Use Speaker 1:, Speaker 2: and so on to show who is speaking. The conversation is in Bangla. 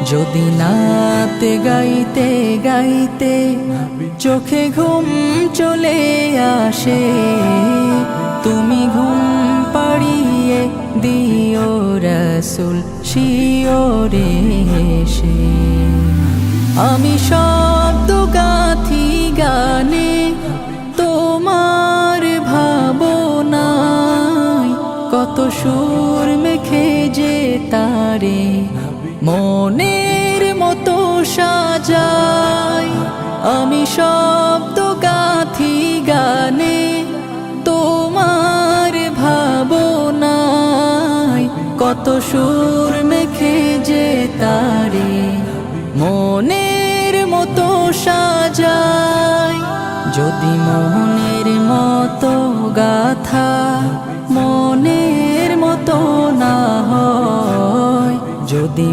Speaker 1: যদি নাতে গাইতে গাইতে চোখে ঘুম চলে আসে, তুমি ঘুম পাড়িয়ে দিও রাসূল শিওরে এসে। আমি শব্দ গাথি গানে তোমার ভাবনায়, কত সুর মেখে যে তারে মনের মতো সাজাই। আমি শব্দ গাথি গানে তোমার ভাবনায়, কত সুর মেখে যে তারে মনের মতো সাজাই। যদি মনের মতো গাথা মনের মতো না হয়, যদি